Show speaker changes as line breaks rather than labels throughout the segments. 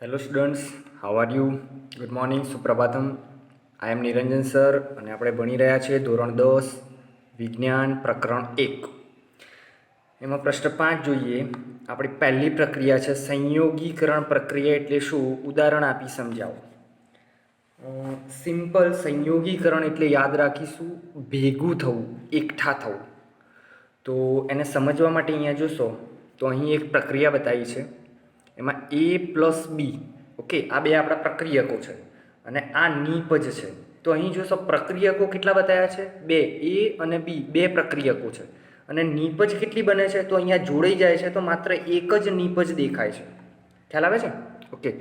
Hello students, how are you? Good morning, સુપ્રભાતમ. I am Niranjan sir અને આપણે ભણી રહ્યા છીએ ધોરણ 10 વિજ્ઞાન પ્રકરણ 1. એમાં પ્રશ્ન 5 જોઈએ. આપણી પહેલી પ્રક્રિયા છે સંયોગીકરણ પ્રક્રિયા. એટલે શું? ઉદાહરણ આપી સમજાવો. સિમ્પલ સંયોગીકરણ એટલે યાદ રાખીશું ભેગું થવું, એકઠા થવું. તો એને સમજવા માટે અહીંયા જોશો તો અહીં એક પ્રક્રિયા બતાવી છે. એમાં A પ્લસ બી, ઓકે, આ બે આપણા પ્રક્રિયકો છે અને આ નિપજ છે. તો અહીં જોશો પ્રક્રિયકો કેટલા બતાવ્યા છે? બે. A અને B બે પ્રક્રિયકો છે અને નિપજ કેટલી બને છે? તો અહીંયા જોડાઈ જાય છે તો માત્ર એક જ નિપજ દેખાય છે. ખ્યાલ આવે છે? ઓકે.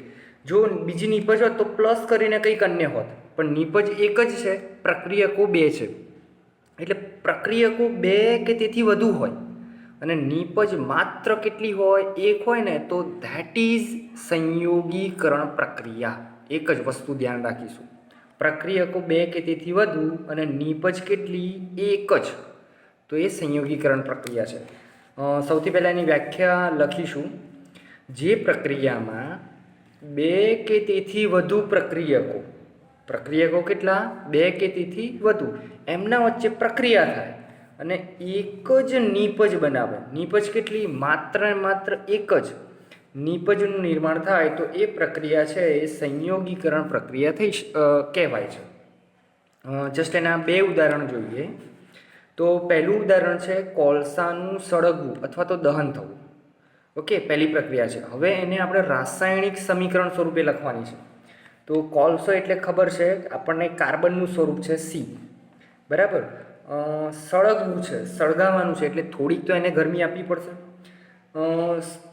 જો બીજી નિપજ હોત તો પ્લસ કરીને કંઈક અન્ય હોત, પણ નિપજ એક જ છે, પ્રક્રિયકો બે છે. એટલે પ્રક્રિયકો બે કે તેથી વધુ હોય અને નિપજ માત્ર કેટલી હોય? એક હોય ને, તો ધેટ ઇઝ સંયોગીકરણ પ્રક્રિયા. એક જ વસ્તુ ધ્યાન રાખીશું, પ્રક્રિયકો બે કે તેથી વધુ અને નિપજ કેટલી? એક જ. તો એ સંયોગીકરણ પ્રક્રિયા છે. સૌથી પહેલાં એની વ્યાખ્યા લખીશું. જે પ્રક્રિયામાં બે કે તેથી વધુ પ્રક્રિયકો કેટલા? બે કે તેથી વધુ, એમના વચ્ચે પ્રક્રિયા થાય અને એક જ નિપજ બનાવે. નિપજ કેટલી? માત્ર એક જ નિપજનું નિર્માણ થાય તો એ પ્રક્રિયા છે એ સંયોગીકરણ પ્રક્રિયા કહેવાય છે. જસ્ટ એના બે ઉદાહરણ જોઈએ. તો પહેલું ઉદાહરણ છે કોલસાનું સળગવું અથવા તો દહન થવું. ઓકે, પહેલી પ્રક્રિયા છે. હવે એને આપણે રાસાયણિક સમીકરણ સ્વરૂપે લખવાની છે. તો કોલસો એટલે ખબર છે આપણને, કાર્બનનું સ્વરૂપ છે C, બરાબર. સળગવું છે, સળગાવવાનું છે, એટલે થોડીક તો એને ગરમી આપવી પડશે.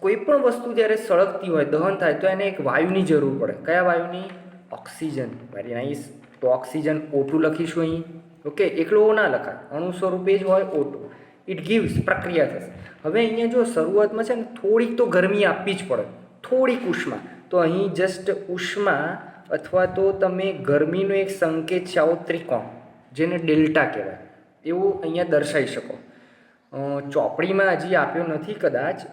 કોઈ પણ વસ્તુ જ્યારે સળગતી હોય, દહન થાય, તો એને એક વાયુની જરૂર પડે. કયા વાયુની? ઓક્સિજન. Very nice. તો ઓક્સિજન O2 લખીશું અહીં. ઓકે, એકલો O ના લખાય, અણુ સ્વરૂપે જ હોય O2. ઇટ ગીવ્સ, પ્રક્રિયા થશે. હવે અહીંયા જો શરૂઆતમાં છે ને થોડીક તો ગરમી આપવી જ પડે, થોડીક ઉષ્મા. તો અહીં જસ્ટ ઉષ્મા અથવા તો તમે ગરમીનો એક સંકેત છે, આવો ત્રિકોણ, જેને ડેલ્ટા કહેવાય, એવું અહીંયા દર્શાવી શકો. ચોપડીમાં હજી આપ્યો નથી કદાચ,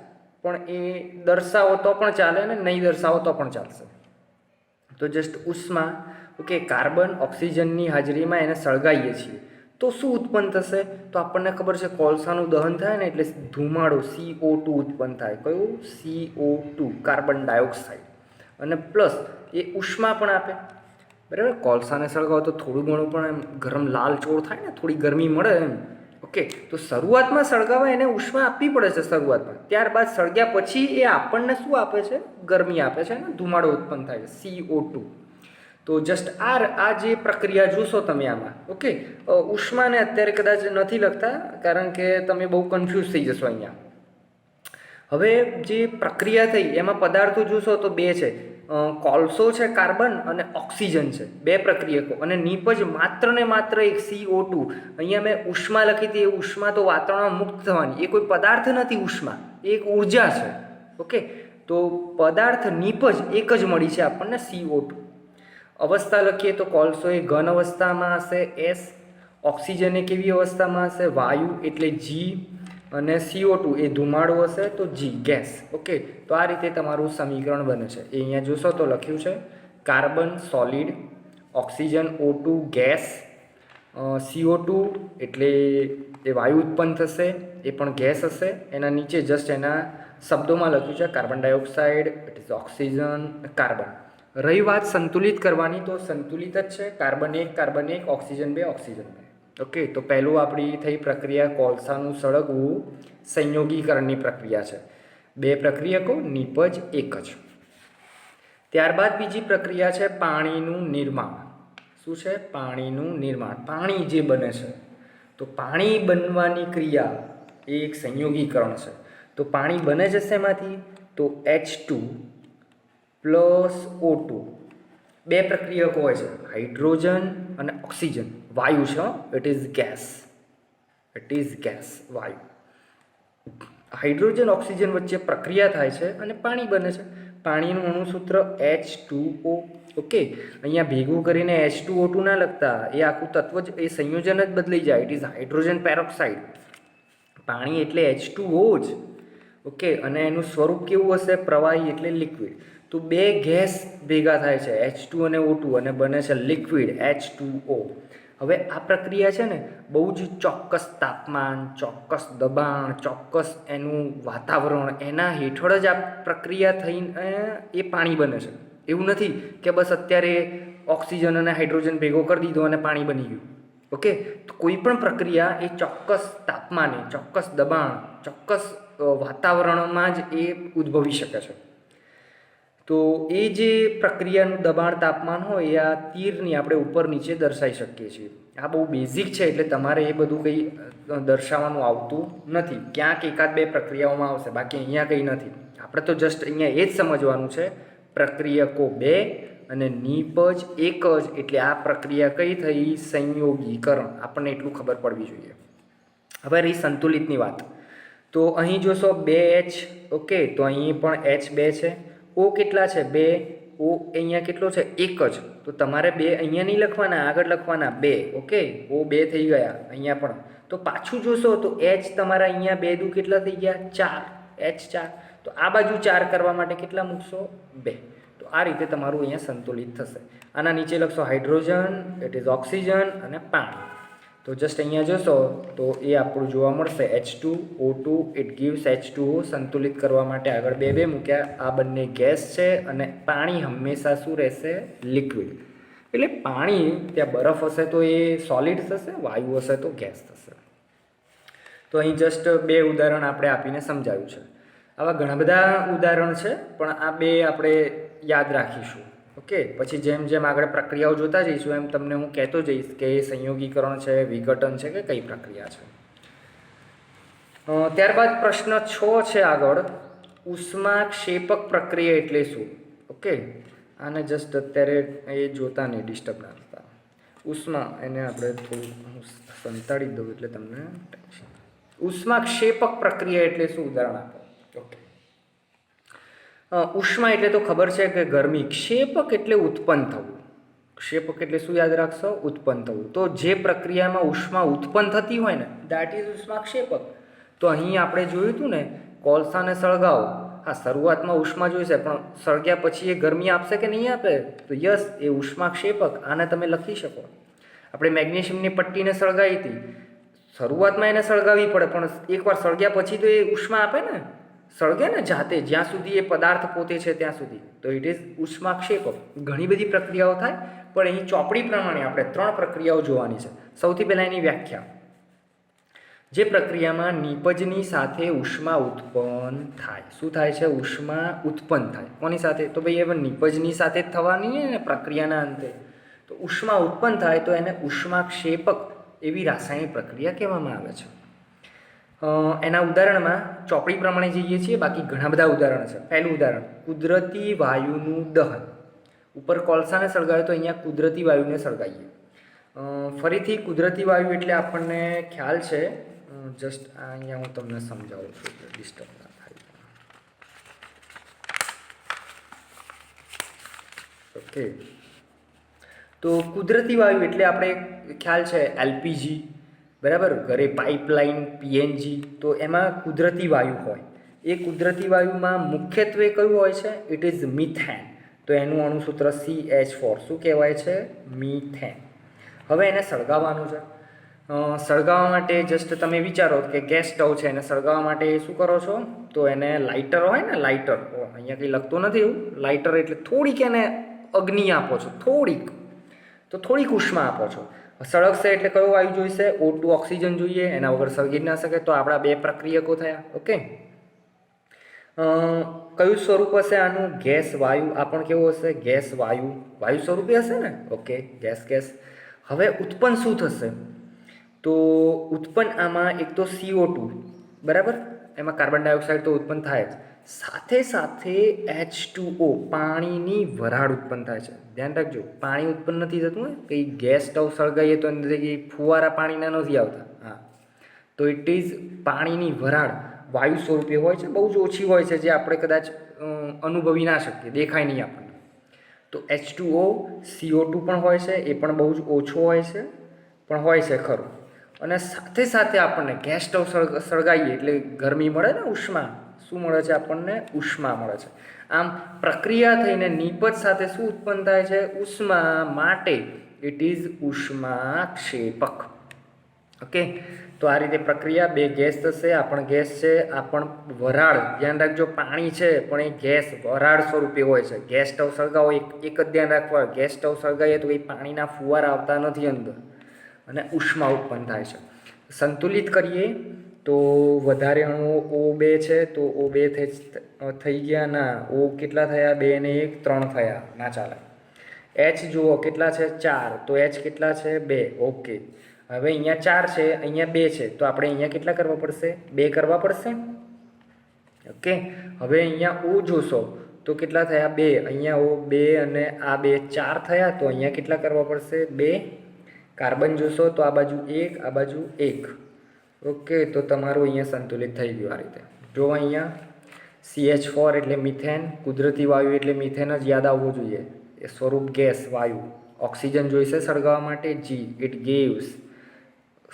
પણ એ દર્શાવો તો પણ ચાલે ને નહીં દર્શાવો તો પણ ચાલશે. તો જસ્ટ ઉષ્મા, ઓકે, કાર્બન ઓક્સિજનની હાજરીમાં એને સળગાવીએ છીએ તો શું ઉત્પન્ન થશે? તો આપણને ખબર છે કોલસાનું દહન થાય ને એટલે ધુમાડો CO2 ઉત્પન્ન થાય. કયું? CO2, carbon dioxide. અને પ્લસ એ ઉષ્મા પણ આપે, બરાબર. કોલસાને સળગાવો તો થોડું ઘણું પણ એમ ગરમ લાલચોળ થાય ને, થોડી ગરમી મળે એમ. ઓકે, તો શરૂઆતમાં સળગાવવા એને ઉષ્મા આપવી પડે છે શરૂઆતમાં. ત્યારબાદ સળગ્યા પછી એ આપણને શું આપે છે? ગરમી આપે છે ને, ધુમાડો ઉત્પન્ન થાય છે, CO2. તો જસ્ટ આ જે પ્રક્રિયા જોશો તમે આમાં, ઓકે. ઉષ્માને અત્યારે કદાચ નથી લખતા કારણ કે તમે બહુ કન્ફ્યુઝ થઈ જશો અહીંયા. હવે જે પ્રક્રિયા થઈ એમાં પદાર્થો જોશો તો બે છે, કોલસો છે કાર્બન અને ઓક્સિજન છે, બે પ્રક્રિયકો. અને નિપજ માત્ર ને માત્ર એક CO2. અહીંયા મેં ઉષ્મા લખી હતી, એ ઉષ્મા તો વાતાવરણમાં મુક્ત થવાની, એ કોઈ પદાર્થ નથી. ઉષ્મા એ એક ઉર્જા છે. ઓકે, તો પદાર્થ નિપજ એક જ મળી છે આપણને, CO2. અવસ્થા લખીએ તો કોલસો એ ઘન અવસ્થામાં હશે S, ઓક્સિજન એ કેવી અવસ્થામાં હશે? વાયુ એટલે G, અને CO2 એ ધુમાડો હશે તો G, ગેસ. ઓકે, તો આ રીતે તમારું સમીકરણ બને છે. એ અહીંયા જોશો તો લખ્યું છે carbon solid, oxygen O2 gas, CO2 એટલે એ વાયુ ઉત્પન્ન થશે, એ પણ ગેસ હશે. એના નીચે જસ્ટ એના શબ્દોમાં લખ્યું છે carbon dioxide, it is oxygen, carbon. રહી વાત સંતુલિત કરવાની, તો સંતુલિત જ છે, કાર્બન 1, ઓક્સિજન 2, ઓક્સિજન 2. ઓકે, તો પહેલું આપણી થઈ પ્રક્રિયા કોલસાનું સળગવું, સંયોગીકરણની પ્રક્રિયા છે. બે પ્રક્રિયકો, નિપજ એક જ. ત્યારબાદ બીજી પ્રક્રિયા છે પાણીનું નિર્માણ. શું છે? પાણીનું નિર્માણ. પાણી જે બને છે, તો પાણી બનવાની ક્રિયા એ એક સંયોગીકરણ છે. તો પાણી બને છે શેમાંથી? તો H2 પ્લસ O2. બે પ્રક્રિયકો હોય છે, હાઇડ્રોજન અને ઓક્સિજન. વાયુ છે, ઇટ ઇઝ ગેસ, વાયુ. હાઇડ્રોજન ઓક્સિજન વચ્ચે પ્રક્રિયા થાય છે અને પાણી બને છે. પાણીનું અણુસૂત્ર H2O. ઓકે, અહીંયા ભેગું કરીને H2O2 ના લખતા, એ આખું તત્વ જ, એ સંયોજન જ બદલાઈ જાય. It is hydrogen peroxide. પાણી એટલે H2O જ. ઓકે, અને એનું સ્વરૂપ કેવું હશે? પ્રવાહી એટલે લિક્વિડ. તો બે ગેસ ભેગા થાય છે H2 અને O2 અને બને છે લિક્વિડ H2O. હવે આ પ્રક્રિયા છે ને બહુ જ ચોક્કસ તાપમાન, ચોક્કસ દબાણ, ચોક્કસ એનું વાતાવરણ એના હેઠળ જ આ પ્રક્રિયા થઈને એ પાણી બને છે. એવું નથી કે બસ અત્યારે ઓક્સિજન અને હાઇડ્રોજન ભેગો કરી દીધો અને પાણી બની ગયું. ઓકે, તો કોઈ પણ પ્રક્રિયા એ ચોક્કસ તાપમાને, ચોક્કસ દબાણ, ચોક્કસ વાતાવરણમાં જ એ ઉદ્ભવી શકે છે. તો એ જે પ્રક્રિયાનું દબાણ તાપમાન હોય એ આ તીરની આપણે ઉપર નીચે દર્શાવી શકીએ છીએ. આ બહુ બેઝિક છે એટલે તમારે એ બધું કંઈ દર્શાવવાનું આવતું નથી. ક્યાંક એકાદ બે પ્રક્રિયાઓમાં આવશે, બાકી અહીંયા કંઈ નથી. આપણે તો જસ્ટ અહીંયા એ જ સમજવાનું છે પ્રક્રિયકો બે અને નિપજ એક જ, એટલે આ પ્રક્રિયા કઈ થઈ? સંયોગીકરણ. આપણને એટલું ખબર પડવી જોઈએ. હવે રહી સંતુલિતની વાત. તો અહીં જોશો 2H. ઓકે, તો અહીં પણ H2 છે. O કેટલા છે? 2. O અહીંયા કેટલો છે? 1 જ. તો તમારે 2 અહીંયા નહીં લખવાના, આગળ લખવાના 2. ઓકે, O 2 થઈ ગયા. અહીંયા પણ તો પાછું જોશો તો H તમારા અહીંયા 2 દુ કેટલા થઈ ગયા? 4. H4. તો આ બાજુ 4 કરવા માટે કેટલા મૂકશો? 2. તો આ રીતે તમારું અહીંયા સંતુલિત થશે. આના નીચે લખશો હાઇડ્રોજન, ઇટ ઇઝ ઓક્સિજન અને પાણી. તો જસ્ટ અહીંયા જોશો તો એ આપણું જોવા મળશે H2O2, ઇટ ગીવ્સ H2O. સંતુલિત કરવા માટે આગળ 2 2 મૂક્યા. આ બંને ગેસ છે અને પાણી હંમેશા શું રહેશે? લિક્વિડ. એટલે પાણી ત્યાં બરફ હશે તો એ સોલિડ થશે, વાયુ હશે તો ગેસ થશે. તો અહીં જસ્ટ 2 ઉદાહરણ આપણે આપીને સમજાવ્યું છે. આવા ઘણા બધા ઉદાહરણ છે પણ આ 2 આપણે યાદ રાખીશું. ઓકે, પછી જેમ જેમ આગળ પ્રક્રિયાઓ જોતા જઈશું એમ તમને હું કહેતો જઈશ કે એ સંયોગીકરણ છે, વિઘટન છે કે કઈ પ્રક્રિયા છે. ત્યારબાદ પ્રશ્ન 6 છે આગળ, ઉષ્માક્ષેપક પ્રક્રિયા એટલે શું? ઓકે, આને જસ્ટ અત્યારે એ જોતા નહીં, ડિસ્ટર્બ ના થતા. ઉષ્મા એને આપણે થોડું સંતાડી દઉં એટલે તમને ટેન્શન. ઉષ્માક્ષેપક પ્રક્રિયા એટલે શું? ઉદાહરણ આપો. ઓકે, ઉષ્મા એટલે તો ખબર છે કે ગરમી. ક્ષેપક એટલે ઉત્પન્ન થવું. ક્ષેપક એટલે શું યાદ રાખશો? ઉત્પન્ન થવું. તો જે પ્રક્રિયામાં ઉષ્મા ઉત્પન્ન થતી હોય ને દેટ ઇઝ ઉષ્માક્ષેપક. તો અહીં આપણે જોયું હતું ને કોલસાને સળગાવો. હા, શરૂઆતમાં ઉષ્મા જોઈશે પણ સળગ્યા પછી એ ગરમી આપશે કે નહીં આપે? તો યસ, એ ઉષ્માક્ષેપક. આને તમે લખી શકો. આપણે મેગ્નેશિયમની પટ્ટીને સળગાવી હતી, શરૂઆતમાં એને સળગાવવી પડે પણ એકવાર સળગ્યા પછી તો એ ઉષ્મા આપે ને, સળગે ને જાતે, જ્યાં સુધી એ પદાર્થ પોતે છે ત્યાં સુધી. તો ઇટ ઇઝ ઉષ્માક્ષેપક. ઘણી બધી પ્રક્રિયાઓ થાય પણ અહીં ચોપડી પ્રમાણે આપણે 3 પ્રક્રિયાઓ જોવાની છે. સૌથી પહેલાં એની વ્યાખ્યા. જે પ્રક્રિયામાં નિપજની સાથે ઉષ્મા ઉત્પન્ન થાય. શું થાય છે? ઉષ્મા ઉત્પન્ન થાય. કોની સાથે? તો ભાઈ હવે નિપજની સાથે જ થવાની ને પ્રક્રિયાના અંતે. તો ઉષ્મા ઉત્પન્ન થાય તો એને ઉષ્માક્ષેપક એવી રાસાયણિક પ્રક્રિયા કહેવામાં આવે છે. એના ઉદાહરણમાં ચોપડી પ્રમાણે જઈએ છીએ, બાકી ઘણા બધા ઉદાહરણ છે. પહેલું ઉદાહરણ, કુદરતી વાયુનું દહન. ઉપર કોલસાને સળગાવે તો અહીંયા કુદરતી વાયુને સળગાવીએ. ફરીથી કુદરતી વાયુ એટલે આપણને ખ્યાલ છે, જસ્ટ અહીંયા હું તમને સમજાવું છું એટલે ડિસ્ટર્બ ના થાય. ઓકે, તો કુદરતી વાયુ એટલે આપણે ખ્યાલ છે LPG, બરાબર, ઘરે પાઇપલાઇન, PNG. તો એમાં કુદરતી વાયુ હોય. એ કુદરતી વાયુમાં મુખ્યત્વે કયું હોય છે? It is methane. તો એનું અણુસૂત્ર CH4. શું કહેવાય છે? મિથેન. હવે એને સળગાવવાનું છે. સળગાવવા માટે જસ્ટ તમે વિચારો કે ગેસ સ્ટવ છે, એને સળગાવવા માટે શું કરો છો? તો એને લાઇટર હોય ને, લાઇટર, અહીંયા કંઈ લખતું નથી એવું, લાઇટર એટલે થોડીક એને અગ્નિ આપો છો, થોડીક, તો થોડીક ઉષ્મા આપો છો. સળગશે એટલે કયો વાયુ જોઈશે? O2, ઓક્સિજન જોઈએ. એના વગર સળગી ના શકે. તો આપણા 2 પ્રક્રિયકો થયા. ઓકે, કયું સ્વરૂપ હશે આનું? ગેસ વાયુ. આ પણ કેવું હશે? ગેસ વાયુ. વાયુ સ્વરૂપે હશે ને? Okay, gas gas. હવે ઉત્પન્ન શું થશે? તો ઉત્પન્ન આમાં એક તો CO2, બરાબર, એમાં કાર્બન ડાયોક્સાઇડ તો ઉત્પન્ન થાય જ, સાથે સાથે H2O, પાણીની વરાળ ઉત્પન્ન થાય છે. ધ્યાન રાખજો, પાણી ઉત્પન્ન નથી થતું ને, કંઈ ગેસ સ્ટવ સળગાવીએ તો એનાથી ફુવારા પાણીના નથી આવતા. હા, તો ઇટ ઇઝ પાણીની વરાળ વાયુ સ્વરૂપે હોય છે, બહુ જ ઓછી હોય છે, જે આપણે કદાચ અનુભવી ના શકીએ, દેખાય નહીં આપણને. તો H2O, CO2 પણ હોય છે, એ પણ બહુ જ ઓછો હોય છે, પણ હોય છે ખરું. અને સાથે સાથે આપણને ગેસ સ્ટવ સળગાવીએ એટલે ગરમી મળે ને, ઉષ્મા. શું મળે છે આપણને? ઉષ્મા મળે છે. આમ પ્રક્રિયા થઈને નિપજ સાથે શું ઉત્પન્ન થાય છે? ઉષ્મા, માટે ઇટ ઇઝ ઉષ્માક્ષેપક. ઓકે, તો આ રીતે પ્રક્રિયા, બે ગેસ થશે. આ પણ ગેસ છે, આ પણ વરાળ. ધ્યાન રાખજો, પાણી છે પણ એ ગેસ વરાળ સ્વરૂપે હોય છે. ગેસ સ્ટવ સળગાવો, એક જ ધ્યાન રાખવા, ગેસ સ્ટવ સળગાવીએ તો એ પાણીના ફુવારા આવતા નથી અંદર અને ઉષ્મા ઉત્પન્ન થાય છે. સંતુલિત કરીએ તો વધારે અણુઓ O2 છે, તો O2 થઈ ગયા ના. O કેટલા થયા? 2 ને 1 3 થયા, ના ચાલે. H જુઓ કેટલા છે? 4, તો H કેટલા છે? 2. ઓકે, હવે અહીંયા 4 છે, અહીંયા 2 છે, તો આપણે અહીંયા કેટલા કરવા પડશે? 2 કરવા પડશે. ઓકે, હવે અહીંયા O જોશો તો કેટલા થયા? 2. અહીંયા O 2 અને આ 2 4 થયા, તો અહીંયા કેટલા કરવા પડશે? 2. કાર્બન જોશો તો આ બાજુ 1, આ બાજુ 1. ઓકે, તો તમારું અહીંયા સંતુલિત થઈ ગયું. આ રીતે જો અહીંયા CH4 એટલે મિથેન, કુદરતી વાયુ એટલે મિથેન જ યાદ આવવું જોઈએ. એ સ્વરૂપ ગેસ વાયુ. ઓક્સિજન જોઈશે સળગાવવા માટે, G ઇટ ગેવ્સ.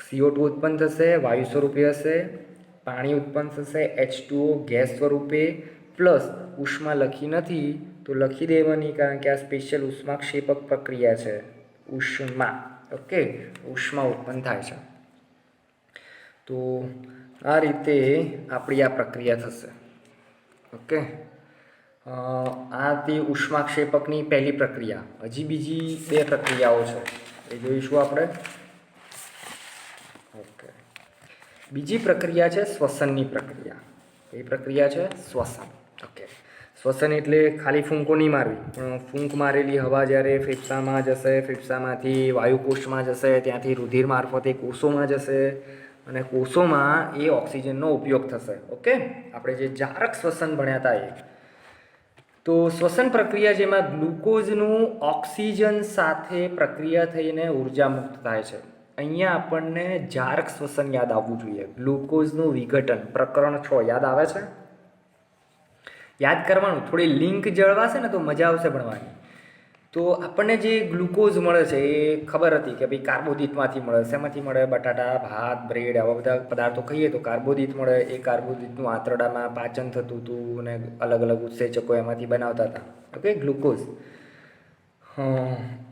CO2 ઉત્પન્ન થશે, વાયુ સ્વરૂપે હશે. પાણી ઉત્પન્ન થશે, H2O ગેસ સ્વરૂપે. પ્લસ ઉષ્મા લખી નથી તો લખી દેવાની, કારણ કે આ સ્પેશિયલ ઉષ્માક્ષેપક પ્રક્રિયા છે. ઉષ્મા. ઓકે, ઉષ્મા ઉત્પન્ન થાય છે. તો આ રીતે આપણી આ પ્રક્રિયા થશે. ઓકે, આ તે ઉષ્માક્ષેપકની પહેલી પ્રક્રિયા. હજી બીજી 2 પ્રક્રિયાઓ છે, એ જોઈશું આપણે. ઓકે, બીજી પ્રક્રિયા છે શ્વસનની પ્રક્રિયા. એ પ્રક્રિયા છે શ્વસન. ઓકે, શ્વસન એટલે ખાલી ફૂંકો નહીં મારવી, પણ ફૂંક મારેલી હવા જ્યારે ફેફસામાં જશે, ફેફસામાંથી વાયુકોષમાં જશે, ત્યાંથી રુધિર મારફતે કોષોમાં જશે અને કોષોમાં એ ઓક્સિજનનો ઉપયોગ થશે. ઓકે, આપણે જે જારક શ્વસન ભણ્યા હતા એ. તો શ્વસન પ્રક્રિયા જેમાં ગ્લુકોઝનું ઓક્સિજન સાથે પ્રક્રિયા થઈને ઉર્જા મુક્ત થાય છે. અહીંયા આપણને જારક શ્વસન યાદ આવવું જોઈએ. ગ્લુકોઝનું વિઘટન, પ્રકરણ 6 યાદ આવે છે? યાદ કરવાનું, થોડી લિંક જળવાશે ને તો મજા આવશે ભણવાની. તો આપણને જે ગ્લુકોઝ મળે છે એ ખબર હતી કે ભાઈ કાર્બોદિતમાંથી મળે. શેમાંથી મળે? બટાટા, ભાત, બ્રેડ, આવા બધા પદાર્થો ખાઈએ તો કાર્બોદિત મળે. એ કાર્બોદિતનું આંતરડામાં પાચન થતું હતું અને અલગ અલગ ઉત્સેચકો એમાંથી બનાવતા હતા. Okay, glucose,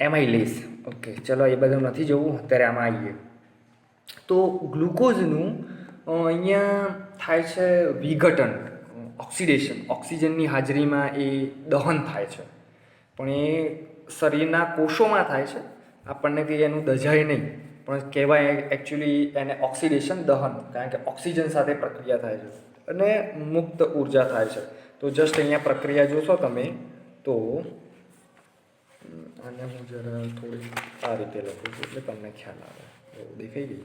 એમાઇલેઝ. ઓકે, ચલો એ બધું નથી જોવું, અત્યારે આમાં આવીએ. તો ગ્લુકોઝનું અહીંયા થાય છે વિઘટન, ઓક્સિડેશન. ઓક્સિજનની હાજરીમાં એ દહન થાય છે, પણ એ શરીરના કોષોમાં થાય છે. આપણને કંઈ એનું દજાય નહીં, પણ કહેવાય એકચ્યુઅલી એને ઓક્સિડેશન, દહન, કારણ કે ઓક્સિજન સાથે પ્રક્રિયા થાય છે અને મુક્ત ઉર્જા થાય છે. તો જસ્ટ અહીંયા પ્રક્રિયા જોશો તમે તો અને હું જરા થોડી આ રીતે લખું છું એટલે તમને ખ્યાલ આવે. દેખાઈ ગઈ?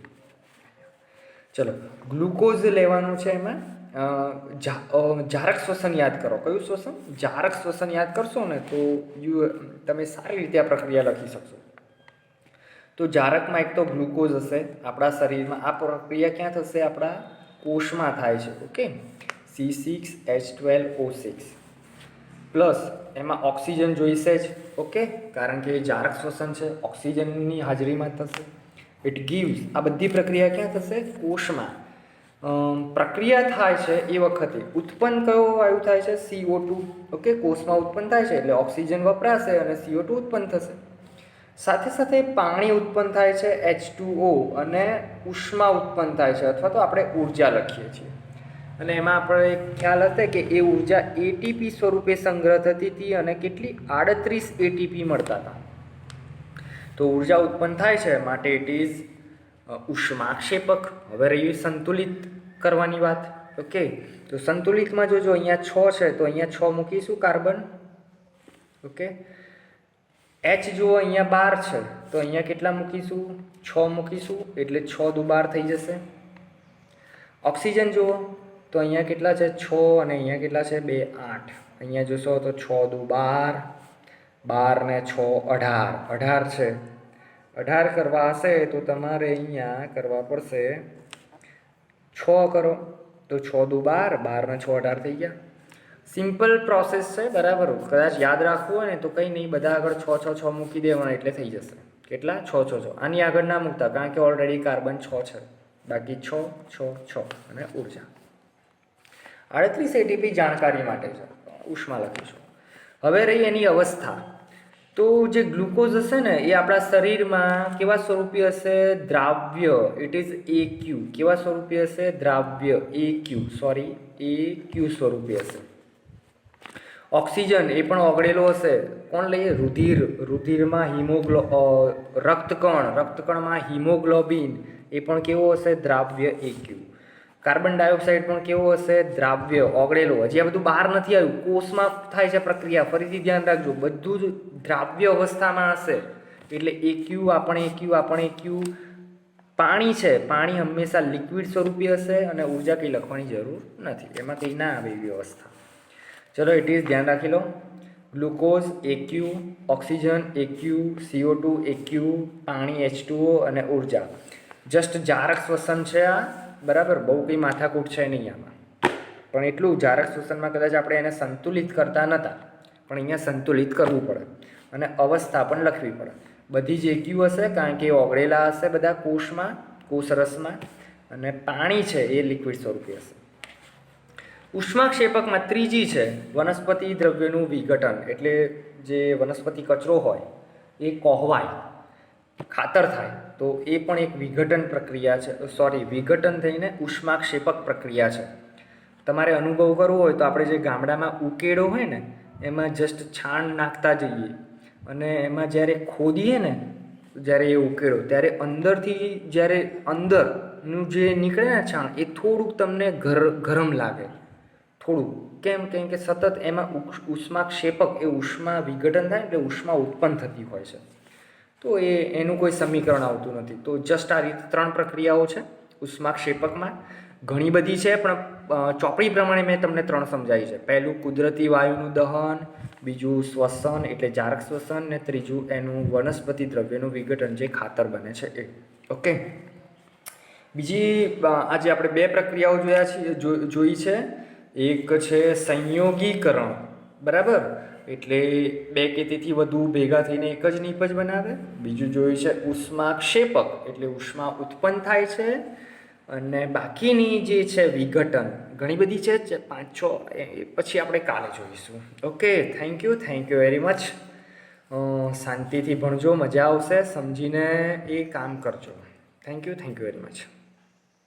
ચલો, ગ્લુકોઝ લેવાનું છે. એમાં જારક શ્વસન યાદ કરો. કયું શ્વસન? જારક શ્વસન યાદ કરશો ને તો તમે સારી રીતે આ પ્રક્રિયા લખી શકશો. તો જારકમાં એક તો ગ્લુકોઝ હશે આપણા શરીરમાં. આ પ્રક્રિયા ક્યાં થશે? આપણા કોષમાં થાય છે. ઓકે, C6H12O6 પ્લસ એમાં ઓક્સિજન જોઈશે જ. ઓકે, કારણ કે જારક શ્વસન છે, ઓક્સિજનની હાજરીમાં થશે. It gives. આ બધી પ્રક્રિયા ક્યાં થશે? કોષમાં. પ્રક્રિયા થાય છે એ વખતે ઉત્પન્ન કયો વાયુ થાય છે? CO2. ઓકે, કોષમાં ઉત્પન્ન થાય છે એટલે ઓક્સિજન વપરાશે અને CO2 ઉત્પન્ન થશે. સાથે સાથે પાણી ઉત્પન્ન થાય છે, H2O, અને ઉષ્મા ઉત્પન્ન થાય છે, અથવા તો આપણે ઉર્જા લખીએ છીએ. અને એમાં આપણે એક ખ્યાલ હશે કે એ ઉર્જા ATP સ્વરૂપે સંગ્રહ થતી હતી અને કેટલી? 38 ATP મળતા હતા. તો ઉર્જા ઉત્પન્ન થાય છે માટે ઇટ ઇઝ ઉષ્માક્ષેપક. હવે રહ્યું સંતુલિત કરવાની વાત. ઓકે, તો સંતુલિતમાં જો અહીંયા 6 છે તો અહીંયા 6 મૂકીશું કાર્બન. ઓકે, H જુઓ અહીંયા 12 છે તો અહીંયા કેટલા મૂકીશું? 6 મૂકીશું, એટલે 6 દુ 12 થઈ જશે. ઓક્સિજન જુઓ તો અહીંયા કેટલા છે? 6 અને અહીંયા કેટલા છે? 2 8. અહીંયા જોશો તો 6 દુ 12, 12 ને 6 18. 18 છે. 18 કરવા હશે તો તમારે અહીંયા કરવા પડશે 6 કરો તો 6 દુ 12, 12 ને 6 18 થઈ ગયા. સિમ્પલ પ્રોસેસ છે, બરાબર. કદાચ યાદ રાખવું હોય ને તો કંઈ નહીં, બધા આગળ 6 6 6 મૂકી દેવાના એટલે થઈ જશે. કેટલા? 6 6 6. આની આગળ ના મૂકતા, કારણ કે ઓલરેડી કાર્બન 6 છે. બાકી 6 6 6 અને ઉર્જા 38 ATP જાણકારી માટે છે. ઉષ્મા લખીશું. હવે રહી એની અવસ્થા. તો જે ગ્લુકોઝ હશે ને એ આપણા શરીરમાં કેવા સ્વરૂપી હશે? દ્રાવ્ય. It is AQ. કેવા સ્વરૂપી હશે? દ્રાવ્ય. AQ સ્વરૂપી હશે. ઓક્સિજન એ પણ ઓગળેલો હશે. કોણ લઈએ? રુધિરમાં રક્તકણમાં હિમોગ્લોબિન એ પણ કેવો હશે? દ્રાવ્ય AQ. કાર્બન ડાયોક્સાઇડ પણ કેવો હશે? દ્રાવ્ય, ઓગળેલો. હજી આ બધું બહાર નથી આવ્યું, કોષમાં થાય છે પ્રક્રિયા. ફરીથી ધ્યાન રાખજો, બધું જ દ્રાવ્ય અવસ્થામાં હશે. એટલે AQ. પાણી છે, પાણી હંમેશા લિક્વિડ સ્વરૂપી હશે અને ઉર્જા કંઈ લખવાની જરૂર નથી, એમાં કંઈ ના આવે એવી અવસ્થા. ચલો ઇટ ઇઝ ધ્યાન રાખી લો. Glucose AQ, oxygen AQ, CO2 AQ, પાણી H2O અને ઉર્જા. જસ્ટ જારક શ્વસન છે આ, બરાબર. બહુ કંઈ માથાકૂટ છે નહીં આમાં, પણ એટલું જારક શ્વસનમાં કદાચ આપણે એને સંતુલિત કરતા નહોતા, પણ અહીંયા સંતુલિત કરવું પડે અને અવસ્થા પણ લખવી પડે. બધી જ AQ હશે કારણ કે એ ઓગળેલા હશે બધા કોષમાં, કોષરસમાં, અને પાણી છે એ લિક્વિડ સ્વરૂપે હશે. ઉષ્માક્ષેપકમાં ત્રીજી છે વનસ્પતિ દ્રવ્યનું વિઘટન. એટલે જે વનસ્પતિ કચરો હોય એ કોહવાય, ખાતર થાય, તો એ પણ એક વિઘટન પ્રક્રિયા છે. વિઘટન થઈને ઉષ્માક્ષેપક પ્રક્રિયા છે. તમારે અનુભવ કરવો હોય તો આપણે જે ગામડામાં ઉકેળો હોય ને એમાં જસ્ટ છાણ નાખતા જઈએ અને એમાં જ્યારે ખોદીએ ને, જ્યારે એ ઉકેળો, ત્યારે અંદરથી જ્યારે અંદરનું જે નીકળે ને છાણ એ થોડુંક તમને ગરમ લાગે, થોડુંક. કેમ કે સતત એમાં ઉષ્માક્ષેપક એ ઉષ્મા વિઘટન થાય એટલે ઉષ્મા ઉત્પન્ન થતી હોય છે. તો એનું કોઈ સમીકરણ આવતું નથી. તો જસ્ટ આ રીતે 3 પ્રક્રિયાઓ છે ઉષ્માક્ષેપકમાં. ઘણી બધી છે પણ ચોપડી પ્રમાણે મેં તમને 3 સમજાવી છે. પહેલું કુદરતી વાયુનું દહન, બીજું શ્વસન એટલે જારક શ્વસન, ને ત્રીજું એનું વનસ્પતિ દ્રવ્યનું વિઘટન જે ખાતર બને છે એ. ઓકે. બીજી આજે આપણે 2 પ્રક્રિયાઓ જોઈ છે. એક છે સંયોગીકરણ, બરાબર, એટલે 2 કે તેથી વધુ ભેગા થઈને એક જ નિપજ બનાવે. બીજું જોયું છે ઉષ્માક્ષેપક, એટલે ઉષ્મા ઉત્પન્ન થાય છે. અને બાકીની જે છે વિઘટન, ઘણી બધી છે 5-6, એ પછી આપણે કાલે જોઈશું. Okay, thank you very much. શાંતિથી ભણજો, મજા આવશે, સમજીને એ કામ કરજો. Thank you very much.